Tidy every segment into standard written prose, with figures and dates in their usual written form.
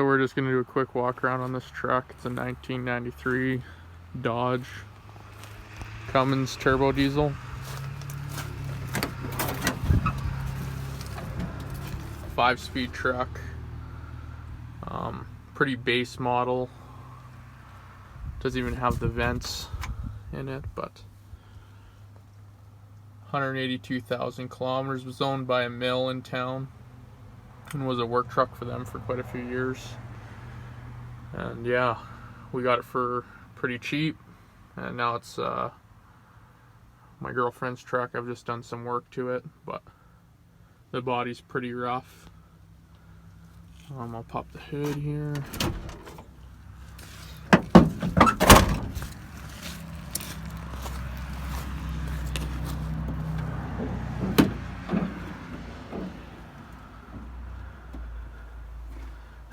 So we're just going to do a quick walk around on this truck. It's a 1993 Dodge Cummins turbo diesel. 5-speed truck. Pretty base model. Doesn't even have the vents in it, but 182,000 kilometers. Was owned by a mill in town and was a work truck for them for quite a few years. And yeah, we got it for pretty cheap, and now it's my girlfriend's truck. I've just done some work to it, but the body's pretty rough. I'll pop the hood here.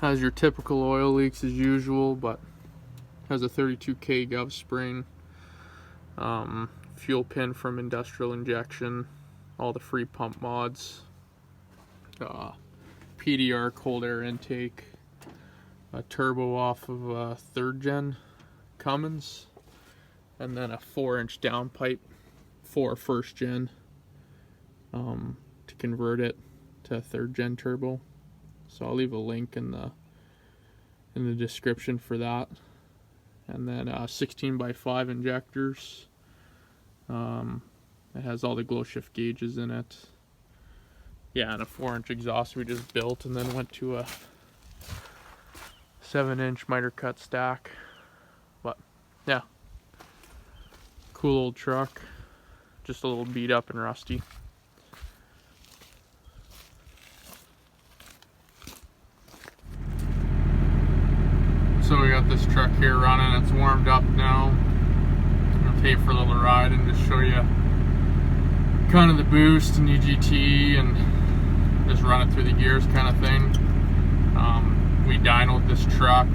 Has your typical oil leaks as usual, but has a 32K gov spring, fuel pin from industrial injection, all the free pump mods, PDR cold air intake, a turbo off of a 3rd gen Cummins, and then a 4-inch downpipe for 1st gen to convert it to a 3rd gen turbo. So I'll leave a link in the description for that. And then 16x5 injectors. It has all the glow shift gauges in it. Yeah, and a 4-inch exhaust we just built, and then went to a 7-inch miter cut stack. But yeah, cool old truck. Just a little beat up and rusty. So we got this truck here running. It's warmed up now. I'm gonna take it for a little ride and just show you kind of the boost and EGT and just run it through the gears kind of thing. We dynoed this truck,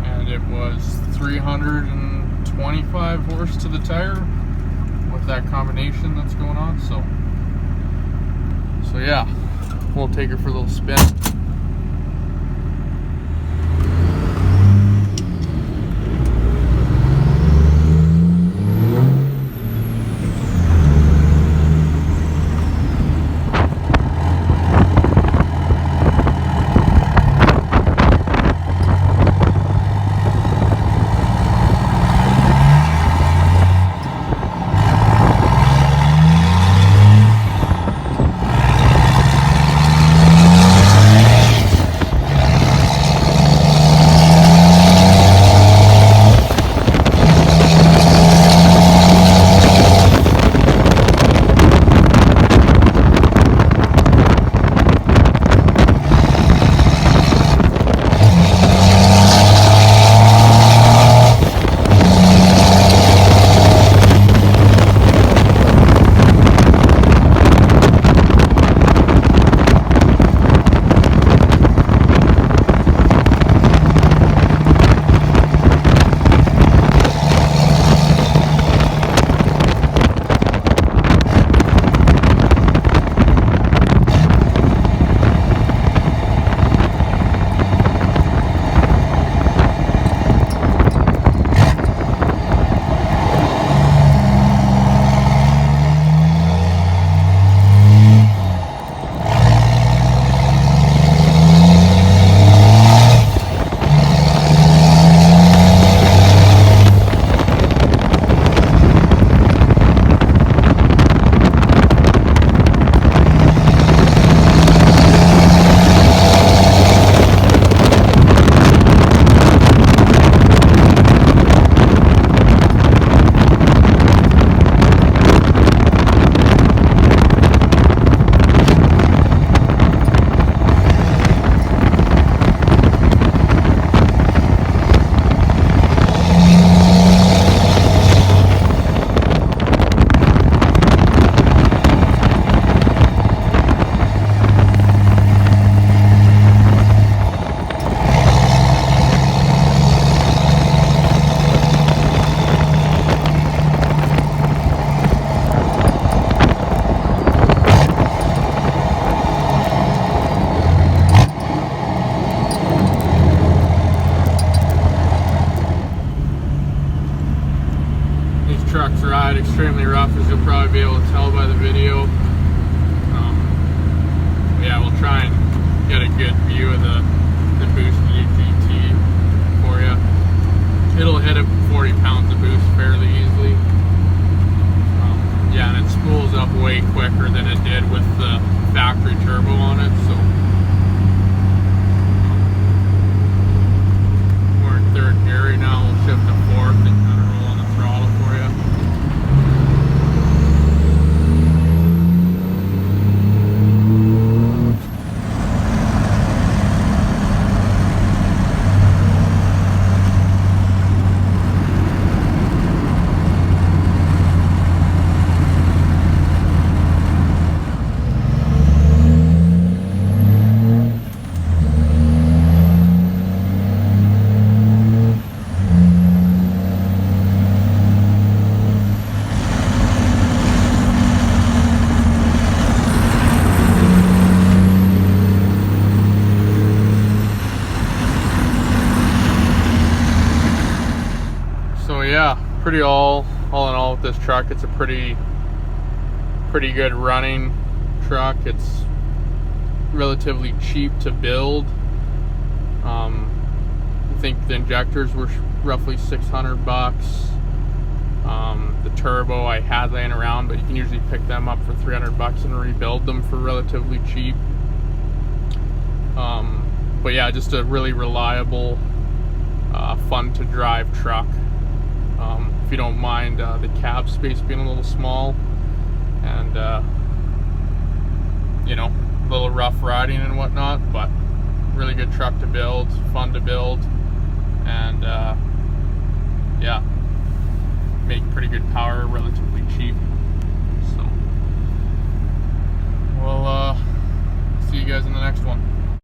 and it was 325 horse to the tire with that combination that's going on. So yeah, we'll take her for a little spin. extremely rough, as you'll probably be able to tell by the video. Yeah, we'll try and get a good view of the boosted GT for you. It'll hit it 40 pounds of boost fairly easily. Yeah, and it spools up way quicker than it did with the factory turbo on it. So we're in third gear right now. We'll shift to fourth and kind of roll on the throttle for you. So yeah, pretty all in all with this truck, it's a pretty good running truck. It's relatively cheap to build. I think the injectors were roughly 600 bucks. The turbo I had laying around, but you can usually pick them up for 300 bucks and rebuild them for relatively cheap. But yeah, just a really reliable, fun to drive truck. If you don't mind the cab space being a little small, and you know, a little rough riding and whatnot, but really good truck to build, fun to build, and yeah, make pretty good power, relatively cheap. So we'll see you guys in the next one.